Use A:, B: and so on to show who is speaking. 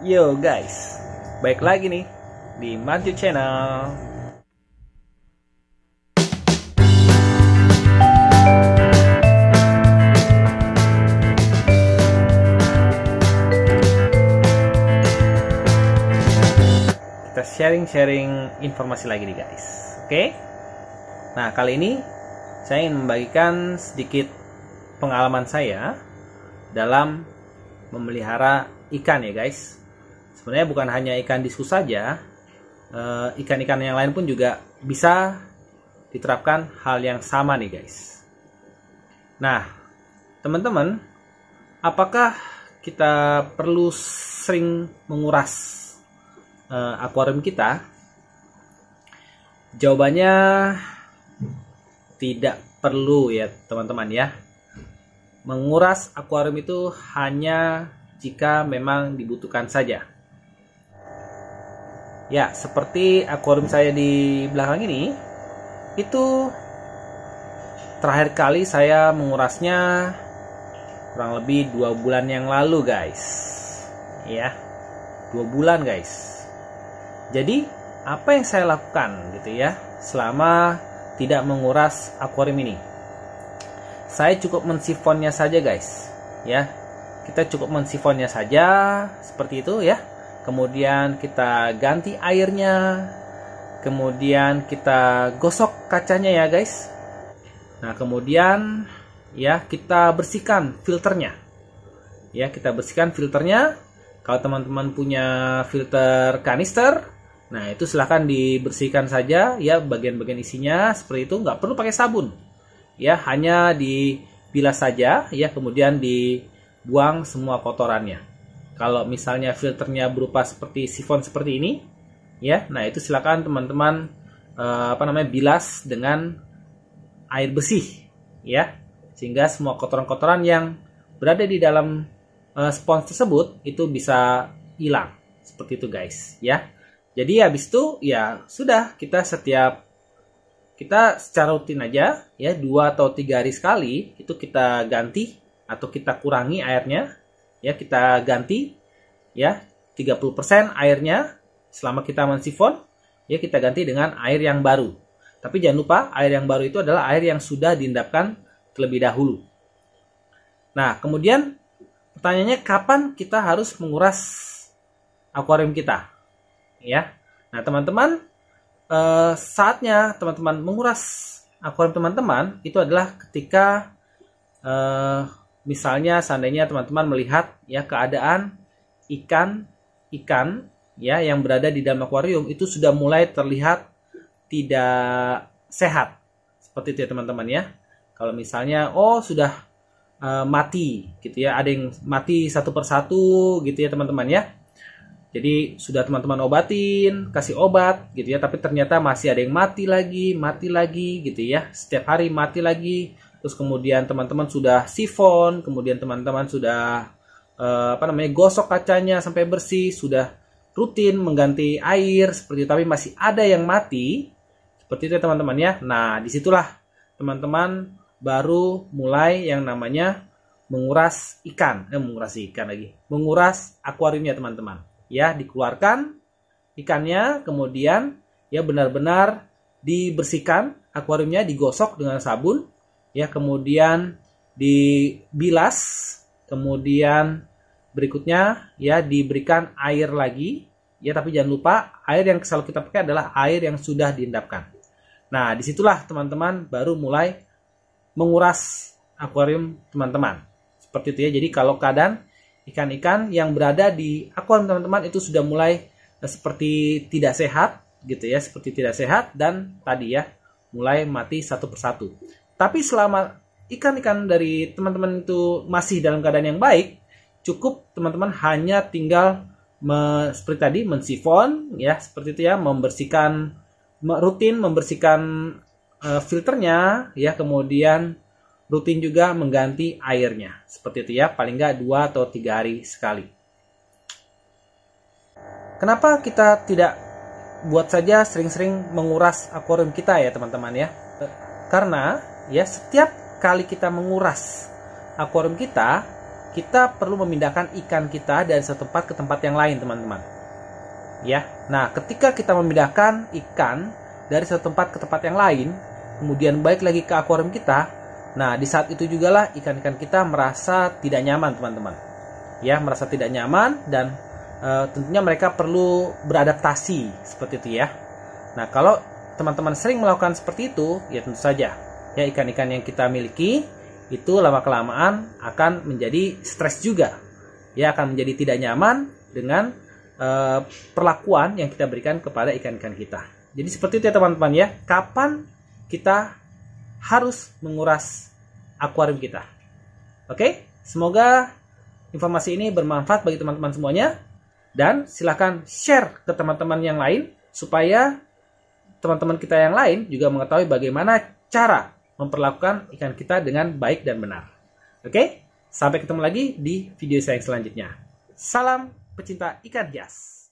A: Yo guys, baik lagi nih di Manju Channel. Kita sharing-sharing informasi lagi nih guys. Oke? Nah, kali ini saya ingin membagikan sedikit pengalaman saya dalam memelihara ikan ya guys. Sebenarnya bukan hanya ikan diskus saja, ikan-ikan yang lain pun juga bisa diterapkan hal yang sama nih guys. Nah, teman-teman, apakah kita perlu sering menguras akuarium kita? Jawabannya tidak perlu ya teman-teman ya. Menguras akuarium itu hanya jika memang dibutuhkan saja. Ya, seperti akuarium saya di belakang ini, itu terakhir kali saya mengurasnya kurang lebih 2 bulan yang lalu guys. Ya, 2 bulan guys. Jadi apa yang saya lakukan gitu ya selama tidak menguras akuarium ini? Saya cukup mensifonnya saja guys. Ya, kita cukup mensifonnya saja seperti itu ya. Kemudian kita ganti airnya. Kemudian kita gosok kacanya ya guys. Nah, kemudian ya kita bersihkan filternya. Ya, kita bersihkan filternya. Kalau teman-teman punya filter kanister, nah itu silahkan dibersihkan saja ya bagian-bagian isinya seperti itu, nggak perlu pakai sabun ya, hanya dibilas saja ya, kemudian dibuang semua kotorannya. Kalau misalnya filternya berupa seperti sifon seperti ini ya, nah itu silahkan teman-teman bilas dengan air bersih ya, sehingga semua kotoran-kotoran yang berada di dalam spons tersebut itu bisa hilang seperti itu guys ya. Jadi habis itu ya sudah, kita secara rutin aja ya 2 atau 3 hari sekali itu kita ganti atau kita kurangi airnya ya, kita ganti ya 30% airnya selama kita mensifon ya, kita ganti dengan air yang baru. Tapi jangan lupa air yang baru itu adalah air yang sudah diendapkan terlebih dahulu. Nah, kemudian pertanyaannya kapan kita harus menguras akuarium kita? Ya, nah teman-teman, saatnya teman-teman menguras akuarium teman-teman itu adalah ketika misalnya seandainya teman-teman melihat ya keadaan ikan ya yang berada di dalam akuarium itu sudah mulai terlihat tidak sehat seperti itu ya teman-teman ya. Kalau misalnya sudah mati gitu ya, ada yang mati satu persatu gitu ya teman-teman ya. Jadi sudah teman-teman obatin, kasih obat gitu ya, tapi ternyata masih ada yang mati lagi gitu ya. Setiap hari mati lagi. Terus kemudian teman-teman sudah sifon, kemudian teman-teman sudah gosok kacanya sampai bersih, sudah rutin mengganti air seperti itu, tapi masih ada yang mati. Seperti itu ya teman-teman ya. Nah, disitulah teman-teman baru mulai yang namanya menguras akuariumnya teman-teman. Ya, dikeluarkan ikannya, kemudian ya benar-benar dibersihkan akuariumnya, digosok dengan sabun ya, kemudian dibilas, kemudian berikutnya ya diberikan air lagi ya, tapi jangan lupa air yang selalu kita pakai adalah air yang sudah diendapkan. Nah, disitulah teman-teman baru mulai menguras akuarium teman-teman seperti itu ya. Jadi kalau keadaan ikan-ikan yang berada di akuarium teman-teman itu sudah mulai seperti tidak sehat gitu ya, seperti tidak sehat dan tadi ya mulai mati satu persatu. Tapi selama ikan-ikan dari teman-teman itu masih dalam keadaan yang baik, cukup teman-teman hanya tinggal seperti tadi mensifon ya, seperti itu ya, rutin membersihkan filternya ya, kemudian rutin juga mengganti airnya seperti itu ya, paling nggak 2 atau 3 hari sekali. Kenapa kita tidak buat saja sering-sering menguras akuarium kita ya teman-teman ya? Karena ya setiap kali kita menguras akuarium kita kita perlu memindahkan ikan kita dari satu tempat ke tempat yang lain, teman-teman. Ya, nah ketika kita memindahkan ikan dari satu tempat ke tempat yang lain, kemudian balik lagi ke akuarium kita, nah di saat itu juga lah ikan-ikan kita merasa tidak nyaman, teman-teman. Ya, merasa tidak nyaman dan tentunya mereka perlu beradaptasi seperti itu ya. Nah, kalau teman-teman sering melakukan seperti itu, ya tentu saja ya ikan-ikan yang kita miliki itu lama-kelamaan akan menjadi stres juga. Ya, akan menjadi tidak nyaman dengan perlakuan yang kita berikan kepada ikan-ikan kita. Jadi seperti itu ya teman-teman ya. Kapan kita harus menguras akuarium kita? Oke, semoga informasi ini bermanfaat bagi teman-teman semuanya. Dan silakan share ke teman-teman yang lain supaya teman-teman kita yang lain juga mengetahui bagaimana cara memperlakukan ikan kita dengan baik dan benar. Oke, sampai ketemu lagi di video saya yang selanjutnya. Salam pecinta ikan hias.